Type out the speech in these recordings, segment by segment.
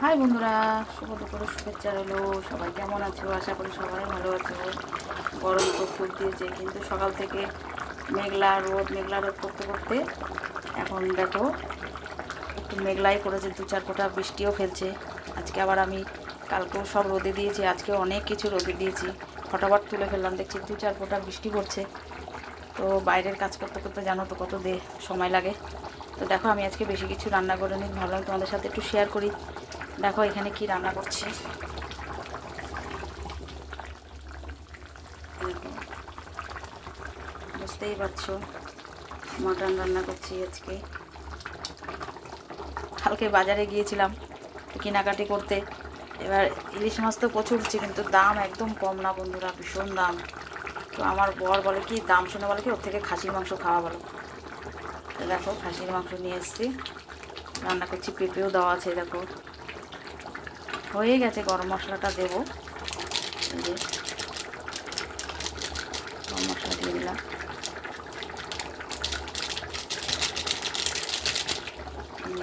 High বন্ধুরা, শুভ দুপুরের শুভেচ্ছা রইলো। সবাই কেমন আছো? আশা করি সবাই ভালো আছো। গরম তো খুব দিয়েছে, কিন্তু সকাল থেকে মেঘলা রোদ করতে করতে এখন দেখো একটু মেঘলাই করেছে, 2-4 ফোঁটা বৃষ্টিও ফেলছে। আজকে আবার আমি কালকেও সব রোদে দিয়েছি, আজকে অনেক কিছু রোদে দিয়েছি। ফটাফট তুলে ফেললাম, দেখছি 2-4 ফোঁটা বৃষ্টি পড়ছে। তো বাইরের কাজ করতে করতে জানো তো কত সময় লাগে। তো দেখো আমি আজকে বেশি কিছু রান্না করে নিই, ভাবলাম তোমাদের সাথে একটু শেয়ার করি। দেখো এখানে কি রান্না করছি, দেখো বুঝতেই পারছো, মাটন রান্না করছি আজকে। কালকে বাজারে গিয়েছিলাম কেনাকাটি করতে। এবার ইলিশ মাছ তো প্রচুর উঠছে, কিন্তু দাম একদম কম না বন্ধুরা, ভীষণ দাম। তো আমার বর বলে কি, দাম শুনে বলে কি ওর থেকে খাসির মাংস খাওয়া ভালো। তো দেখো খাসির মাংস নিয়ে এসেছি, রান্না করছি, পেঁপেও দেওয়া আছে। দেখো হয়ে গেছে, গরম মশলাটা দেবো। এই যে গরম মশলা দিয়ে দিলাম,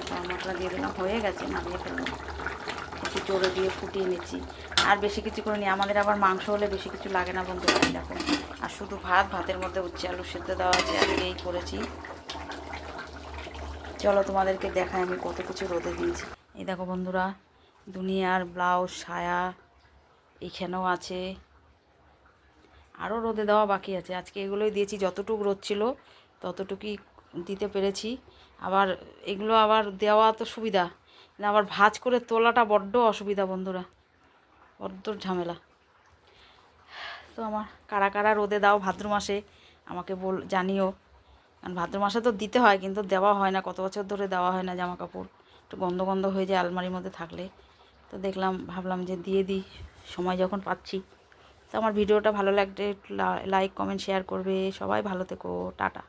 গরম মশলা দিয়ে দিলাম, হয়ে গেছে, নামিয়ে ফেললাম। একটু জোরে দিয়ে ফুটিয়ে নিচ্ছি, আর বেশি কিছু করে নিই। আমাদের আবার মাংস হলে বেশি কিছু লাগে না বন্ধুরা। দেখো আর শুধু ভাতের মধ্যে উচ্ছে আলু সেদ্ধ দেওয়া আছে, আজকে এই করেছি। চলো তোমাদেরকে দেখাই আমি কত কিছু রোদে দিয়েছি। এই দেখো বন্ধুরা, দুনিয়ার ব্লাউজ সায়া এইখানেও আছে, আরও রোদে দেওয়া বাকি আছে। আজকে এগুলোই দিয়েছি, যতটুকু রোদ ছিল ততটুকুই দিতে পেরেছি। আবার এগুলো আবার দেওয়া তো সুবিধা, আবার ভাঁজ করে তোলাটা বড্ড অসুবিধা বন্ধুরা, বড্ড ঝামেলা। তো আমার কারা কারা রোদে দাও ভাদ্র মাসে আমাকে জানিও, কারণ ভাদ্র মাসে তো দিতে হয়, কিন্তু দেওয়া হয় না, কত বছর ধরে দেওয়া হয় না জামা কাপড়, একটু গন্ধ গন্ধ হয়ে যায় আলমারির মধ্যে থাকলে। তো ভাবলাম যে দিয়ে দিই সময় যখন পাচ্ছি। তো আমার ভিডিওটা ভালো লাগলে লাইক কমেন্ট শেয়ার করবে। সবাই ভালো থেকো, টাটা।